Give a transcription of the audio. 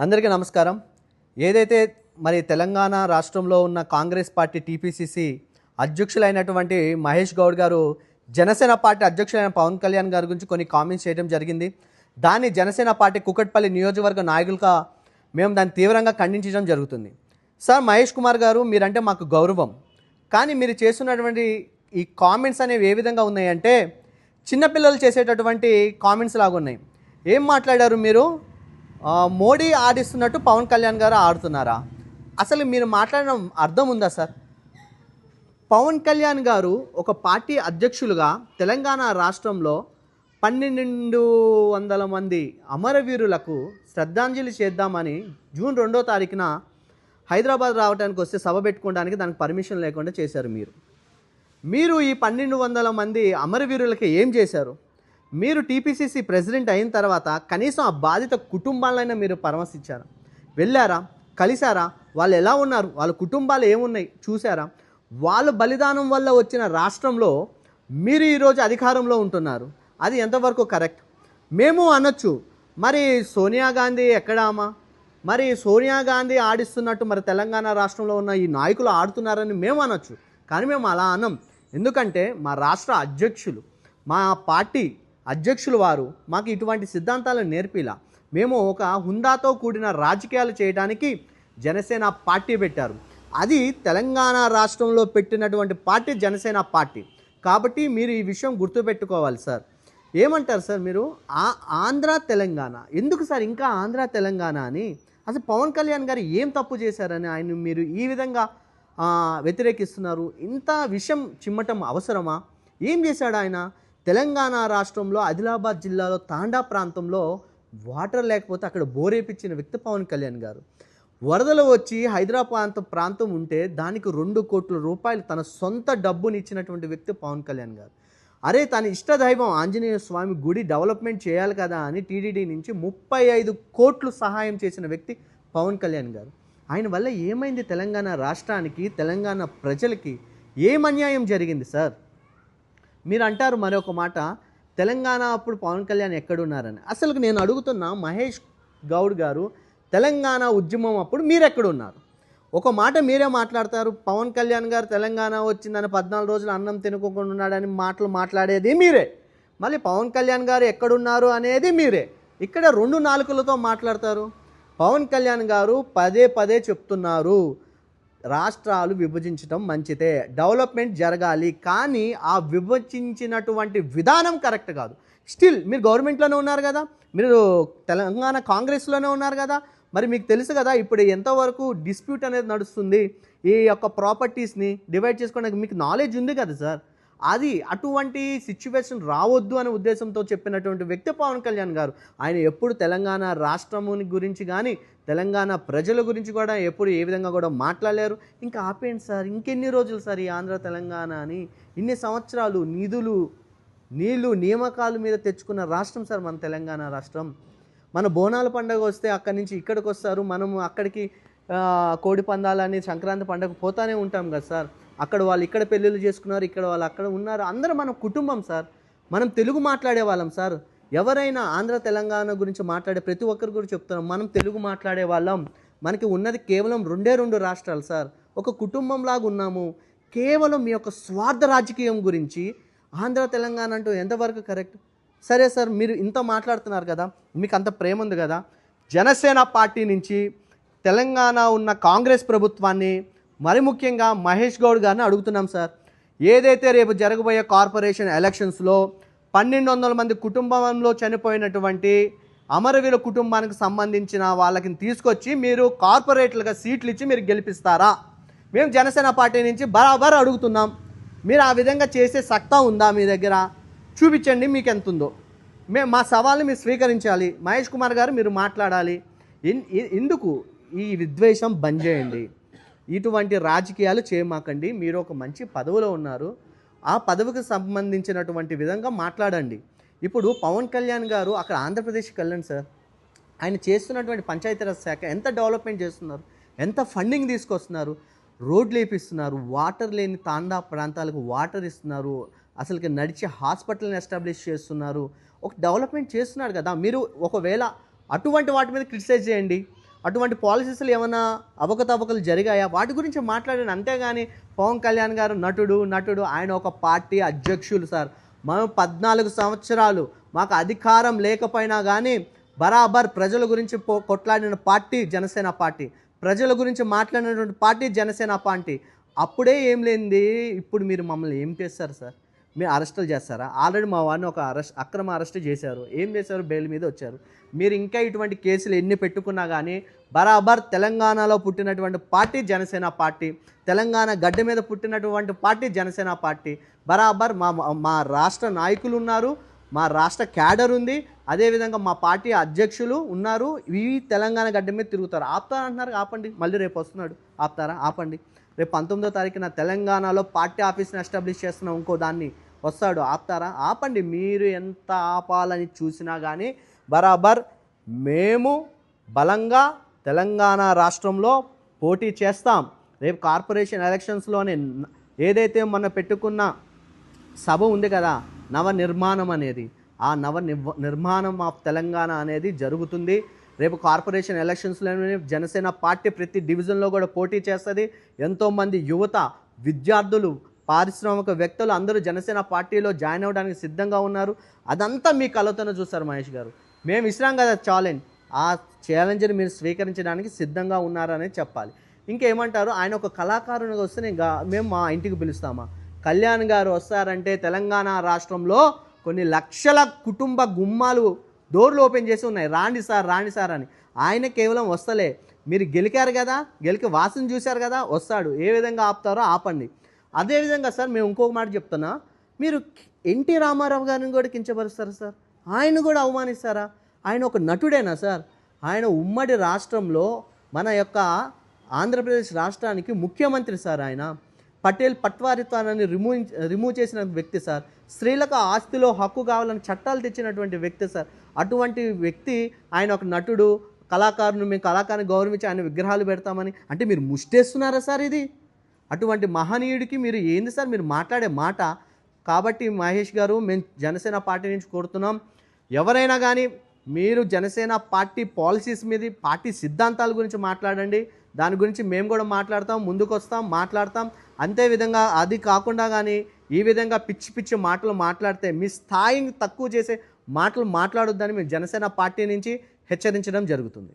అందరికీ నమస్కారం. ఏదైతే మరి తెలంగాణ రాష్ట్రంలో ఉన్న కాంగ్రెస్ పార్టీ టీపీసీసీ అధ్యక్షులైనటువంటి మహేష్ గౌడ్ గారు జనసేన పార్టీ అధ్యక్షులైన పవన్ కళ్యాణ్ గారి గురించి కొన్ని కామెంట్స్ చేయడం జరిగింది. దాన్ని జనసేన పార్టీ కుకట్పల్లి నియోజకవర్గ నాయకులుగా మేము దాన్ని తీవ్రంగా ఖండించడం జరుగుతుంది. సార్ మహేష్ కుమార్ గారు, మీరంటే మాకు గౌరవం, కానీ మీరు చేస్తున్నటువంటి ఈ కామెంట్స్ అనేవి ఏ విధంగా ఉన్నాయంటే చిన్నపిల్లలు చేసేటటువంటి కామెంట్స్ లాగా ఉన్నాయి. ఏం మాట్లాడారు మీరు? మోడీ ఆడిస్తున్నట్టు పవన్ కళ్యాణ్ గారు ఆడుతున్నారా? అసలు మీరు మాట్లాడిన అర్థం ఉందా సార్? పవన్ కళ్యాణ్ గారు ఒక పార్టీ అధ్యక్షులుగా తెలంగాణ రాష్ట్రంలో 1200 మంది అమరవీరులకు శ్రద్ధాంజలి చేద్దామని జూన్ 2వ తారీఖున హైదరాబాద్ రావడానికి వస్తే సభ పెట్టుకోవడానికి దానికి పర్మిషన్ లేకుండా చేశారు. మీరు ఈ 1200 మంది అమరవీరులకి ఏం చేశారు? మీరు టీపీసీసీ ప్రెసిడెంట్ అయిన తర్వాత కనీసం ఆ బాధిత కుటుంబాలైనా మీరు పరామర్శించారా? వెళ్ళారా? కలిశారా? వాళ్ళు ఎలా ఉన్నారు? వాళ్ళ కుటుంబాలు ఏమున్నాయి చూసారా? వాళ్ళ బలిదానం వల్ల వచ్చిన రాష్ట్రంలో మీరు ఈరోజు అధికారంలో ఉంటున్నారు. అది ఎంతవరకు కరెక్ట్? మేము అనొచ్చు, మరి సోనియా గాంధీ ఎక్కడామా? మరి సోనియా గాంధీ ఆడిస్తున్నట్టు మరి తెలంగాణ రాష్ట్రంలో ఉన్న ఈ నాయకులు ఆడుతున్నారని మేము అనొచ్చు. కానీ మేము అలా అనం. ఎందుకంటే మా రాష్ట్ర అధ్యక్షులు, మా పార్టీ అధ్యక్షులు వారు మాకు ఇటువంటి సిద్ధాంతాలను నేర్పిలా. మేము ఒక హుందాతో కూడిన రాజకీయాలు చేయడానికి జనసేన పార్టీ పెట్టారు. అది తెలంగాణ రాష్ట్రంలో పెట్టినటువంటి పార్టీ జనసేన పార్టీ. కాబట్టి మీరు ఈ విషయం గుర్తుపెట్టుకోవాలి సార్. ఏమంటారు సార్ మీరు? ఆంధ్ర తెలంగాణ ఎందుకు సార్ ఇంకా ఆంధ్ర తెలంగాణ అని? అసలు పవన్ కళ్యాణ్ గారు ఏం తప్పు చేశారని ఆయన మీరు ఈ విధంగా వ్యతిరేకిస్తున్నారు? ఇంత విషయం చిమ్మటం అవసరమా? ఏం చేశాడు ఆయన? తెలంగాణ రాష్ట్రంలో ఆదిలాబాద్ జిల్లాలో తాండా ప్రాంతంలో వాటర్ లేకపోతే అక్కడ బోరేపించిన వ్యక్తి పవన్ కళ్యాణ్ గారు. వరదలు వచ్చి హైదరాబాద్ ప్రాంతం ఉంటే దానికి 2 కోట్ల రూపాయలు తన సొంత డబ్బుని ఇచ్చినటువంటి వ్యక్తి పవన్ కళ్యాణ్ గారు. అరే, తన ఇష్టదైవం ఆంజనేయ స్వామి గుడి డెవలప్మెంట్ చేయాలి కదా అని టీడీడీ నుంచి 35 కోట్లు సహాయం చేసిన వ్యక్తి పవన్ కళ్యాణ్ గారు. ఆయన వల్ల ఏమైంది? తెలంగాణ రాష్ట్రానికి, తెలంగాణ ప్రజలకి ఏం అన్యాయం జరిగింది సార్? మీరు అంటారు మరొక మాట, తెలంగాణ అప్పుడు పవన్ కళ్యాణ్ ఎక్కడున్నారని. అసలు నేను అడుగుతున్నా, మహేష్ గౌడ్ గారు, తెలంగాణ ఉద్యమం అప్పుడు మీరు ఎక్కడున్నారు? ఒక మాట మీరే మాట్లాడతారు, పవన్ కళ్యాణ్ గారు తెలంగాణ వచ్చిందని 14 రోజులు అన్నం తినుకోకుండా ఉన్నాడని మాటలు మాట్లాడేది మీరే. మళ్ళీ పవన్ కళ్యాణ్ గారు ఎక్కడున్నారు అనేది మీరే. ఇక్కడ 2 నాలుకలతో మాట్లాడతారు. పవన్ కళ్యాణ్ గారు పదే పదే చెప్తున్నారు, రాష్ట్రాలు విభజించడం మంచిదే, డెవలప్మెంట్ జరగాలి, కానీ ఆ విభజించినటువంటి విధానం కరెక్ట్ కాదు. స్టిల్ మీరు గవర్నమెంట్లోనే ఉన్నారు కదా, మీరు తెలంగాణ కాంగ్రెస్లోనే ఉన్నారు కదా, మరి మీకు తెలుసు కదా ఇప్పుడు ఎంతవరకు డిస్ప్యూట్ అనేది నడుస్తుంది ఈ యొక్క ప్రాపర్టీస్ని డివైడ్ చేసుకోవడానికి. మీకు నాలెడ్జ్ ఉంది కదా సార్. అది అటువంటి సిచ్యువేషన్ రావద్దు అనే ఉద్దేశంతో చెప్పినటువంటి వ్యక్తి పవన్ కళ్యాణ్ గారు. ఆయన ఎప్పుడు తెలంగాణ రాష్ట్రముని గురించి కానీ తెలంగాణ ప్రజల గురించి కూడా ఎప్పుడు ఏ విధంగా కూడా మాట్లాడలేరు. ఇంకా ఆపేయండి సార్, ఇంకెన్ని రోజులు సార్ ఈ ఆంధ్ర తెలంగాణ అని? ఇన్ని సంవత్సరాలు నీళ్ళు నియామకాల మీద తెచ్చుకున్న రాష్ట్రం సార్ మన తెలంగాణ రాష్ట్రం. మన బోనాల పండుగ వస్తే అక్కడి నుంచి ఇక్కడికి వస్తారు, మనము అక్కడికి కోడి పందాలని సంక్రాంతి పండుగ పోతానే ఉంటాం కదా సార్. అక్కడ వాళ్ళు ఇక్కడ పెళ్ళిళ్ళు చేసుకున్నారు, ఇక్కడ వాళ్ళు అక్కడ ఉన్నారు, అందరూ మన కుటుంబం సార్. మనం తెలుగు మాట్లాడే వాళ్ళం సార్. ఎవరైనా ఆంధ్ర తెలంగాణ గురించి మాట్లాడే ప్రతి ఒక్కరు కూడా చెప్తున్నాం, మనం తెలుగు మాట్లాడే వాళ్ళం. మనకి ఉన్నది కేవలం 2 రాష్ట్రాలు సార్. ఒక కుటుంబంలాగా ఉన్నాము. కేవలం మీ యొక్క స్వార్థ రాజకీయం గురించి ఆంధ్ర తెలంగాణ అంటూ ఎంతవరకు కరెక్ట్? సరే సార్, మీరు ఇంత మాట్లాడుతున్నారు కదా, మీకు అంత ప్రేమ ఉంది కదా, జనసేన పార్టీ నుంచి తెలంగాణ ఉన్న కాంగ్రెస్ ప్రభుత్వాన్ని, మరి ముఖ్యంగా మహేష్ గౌడ్ గారిని అడుగుతున్నాం సార్. ఏదైతే రేపు జరగబోయే కార్పొరేషన్ ఎలక్షన్స్లో 1200 మంది కుటుంబంలో చనిపోయినటువంటి అమరవీర కుటుంబానికి సంబంధించిన వాళ్ళకి తీసుకొచ్చి మీరు కార్పొరేట్లుగా సీట్లు ఇచ్చి మీరు గెలిపిస్తారా? మేము జనసేన పార్టీ నుంచి బరాబర్ అడుగుతున్నాం. మీరు ఆ విధంగా చేసే సత్తా ఉందా మీ దగ్గర? చూపించండి మీకు ఎంత ఉందో. మా సవాల్ని మీరు స్వీకరించాలి. మహేష్ కుమార్ గారు మీరు మాట్లాడాలి. ఎందుకు ఈ విద్వేషం బంద్ చేయండి, ఇటువంటి రాజకీయాలు చేయమాకండి. మీరు ఒక మంచి పదవిలో ఉన్నారు, ఆ పదవికి సంబంధించినటువంటి విధంగా మాట్లాడండి. ఇప్పుడు పవన్ కళ్యాణ్ గారు అక్కడ ఆంధ్రప్రదేశ్కి వెళ్ళండి సార్. ఆయన చేస్తున్నటువంటి పంచాయతీరాజ్ శాఖ ఎంత డెవలప్మెంట్ చేస్తున్నారు, ఎంత ఫండింగ్ తీసుకొస్తున్నారు, రోడ్లు వేపిస్తున్నారు, వాటర్ లేని తాండా ప్రాంతాలకు వాటర్ ఇస్తున్నారు, అసలుకి నడిచే హాస్పిటల్ని ఎస్టాబ్లిష్ చేస్తున్నారు, ఒక డెవలప్మెంట్ చేస్తున్నారు కదా. మీరు ఒకవేళ అటువంటి వాటి మీద క్రిటిసైజ్ చేయండి. అటువంటి పాలసీస్లో ఏమైనా అవకతవకలు జరిగాయా వాటి గురించి మాట్లాడాను. అంతేగాని పవన్ కళ్యాణ్ గారు నటుడు ఆయన ఒక పార్టీ అధ్యక్షులు సార్. మేము 14 సంవత్సరాలు మాకు అధికారం లేకపోయినా కానీ బరాబర్ ప్రజల గురించి కొట్లాడిన పార్టీ జనసేన పార్టీ, ప్రజల గురించి మాట్లాడినటువంటి పార్టీ జనసేన పార్టీ. అప్పుడే ఏం లేనిది ఇప్పుడు మీరు మమ్మల్ని ఏం చేస్తారు సార్? మీరు అరెస్టులు చేస్తారా? ఆల్రెడీ మా వారిని ఒక అక్రమ అరెస్ట్ చేశారు. ఏం చేశారు? బెయిల్ మీద వచ్చారు. మీరు ఇంకా ఇటువంటి కేసులు ఎన్ని పెట్టుకున్నా కానీ బరాబర్ తెలంగాణలో పుట్టినటువంటి పార్టీ జనసేన పార్టీ, తెలంగాణ గడ్డ మీద పుట్టినటువంటి పార్టీ జనసేన పార్టీ. బరాబర్ మా రాష్ట్ర నాయకులు ఉన్నారు, మా రాష్ట్ర క్యాడర్ ఉంది, అదేవిధంగా మా పార్టీ అధ్యక్షులు ఉన్నారు. ఇవి తెలంగాణ గడ్డ మీద తిరుగుతారు. ఆపుతారా అంటున్నారు, ఆపండి. మళ్ళీ రేపు వస్తున్నాడు, ఆపుతారా? ఆపండి. రేపు 19వ తారీఖున తెలంగాణలో పార్టీ ఆఫీస్ని ఎస్టాబ్లిష్ చేస్తున్న ఇంకో దాన్ని వస్తాడు, ఆపుతారా? ఆపండి. మీరు ఎంత ఆపాలని చూసినా కానీ బరాబర్ మేము బలంగా తెలంగాణ రాష్ట్రంలో పోటీ చేస్తాం. రేపు కార్పొరేషన్ ఎలక్షన్స్లోనే ఏదైతే మన పెట్టుకున్న సభ ఉంది కదా, నవనిర్మాణం అనేది, ఆ నిర్మాణం ఆఫ్ తెలంగాణ అనేది జరుగుతుంది. రేపు కార్పొరేషన్ ఎలక్షన్స్లోనే జనసేన పార్టీ ప్రతి డివిజన్లో కూడా పోటీ చేస్తుంది. ఎంతోమంది యువత, విద్యార్థులు, పారిశ్రామికవేత్తలు అందరూ జనసేన పార్టీలో జాయిన్ అవ్వడానికి సిద్ధంగా ఉన్నారు. అదంతా మీ కళ్ళతోనే చూస్తారు మహేష్ గారు. మేము ఇచ్చినాం కదా ఛాలెంజ్, ఆ ఛాలెంజ్ని మీరు స్వీకరించడానికి సిద్ధంగా ఉన్నారనే చెప్పాలి. ఇంకేమంటారు? ఆయన ఒక కళాకారునిగా వస్తే మేము మా ఇంటికి పిలుస్తామా? కళ్యాణ్ గారు వస్తారంటే తెలంగాణ రాష్ట్రంలో కొన్ని లక్షల కుటుంబ గుమ్మాలు డోర్లు ఓపెన్ చేసి ఉన్నాయి, రాండి సార్ అని. ఆయన కేవలం వస్తలే, మీరు గెలికారు కదా, గెలికి వాసన చూశారు కదా, వస్తాడు. ఏ విధంగా ఆపుతారో ఆపండి. అదేవిధంగా సార్ మేము ఇంకొక మాట చెప్తున్నా, మీరు ఎన్టీ రామారావు గారిని కూడా కించపరుస్తారు సార్, ఆయన కూడా అవమానిస్తారా? ఆయన ఒక నటుడేనా సార్? ఆయన ఉమ్మడి రాష్ట్రంలో మన యొక్క ఆంధ్రప్రదేశ్ రాష్ట్రానికి ముఖ్యమంత్రి సార్. ఆయన పటేల్ పట్వారిత్వాన్ని రిమూవ్ చేసిన వ్యక్తి సార్. స్త్రీలకు ఆస్తిలో హక్కు కావాలని చట్టాలు తెచ్చినటువంటి వ్యక్తి సార్. అటువంటి వ్యక్తి ఆయన ఒక నటుడు, కళాకారుని, మేము కళాకారుని గౌరవించి ఆయన విగ్రహాలు పెడతామని అంటే మీరు ముష్టేస్తున్నారా సార్? ఇది అటువంటి మహనీయుడికి మీరు ఏంది సార్ మీరు మాట్లాడే మాట? కాబట్టి మహేష్ గారు, మేము జనసేన పార్టీ నుంచి కోరుతున్నాం, ఎవరైనా కానీ మీరు జనసేన పార్టీ పాలసీస్ మీద, పార్టీ సిద్ధాంతాల గురించి మాట్లాడండి. దాని గురించి మేము కూడా మాట్లాడతాం, ముందుకు వస్తాం, మాట్లాడతాం. అంతేవిధంగా అది కాకుండా కానీ ఈ విధంగా పిచ్చి మాటలు మాట్లాడితే, మీ స్థాయిని తక్కువ చేసే మాటలు మాట్లాడొద్దని మేము జనసేన పార్టీ నుంచి హెచ్చరించడం జరుగుతుంది.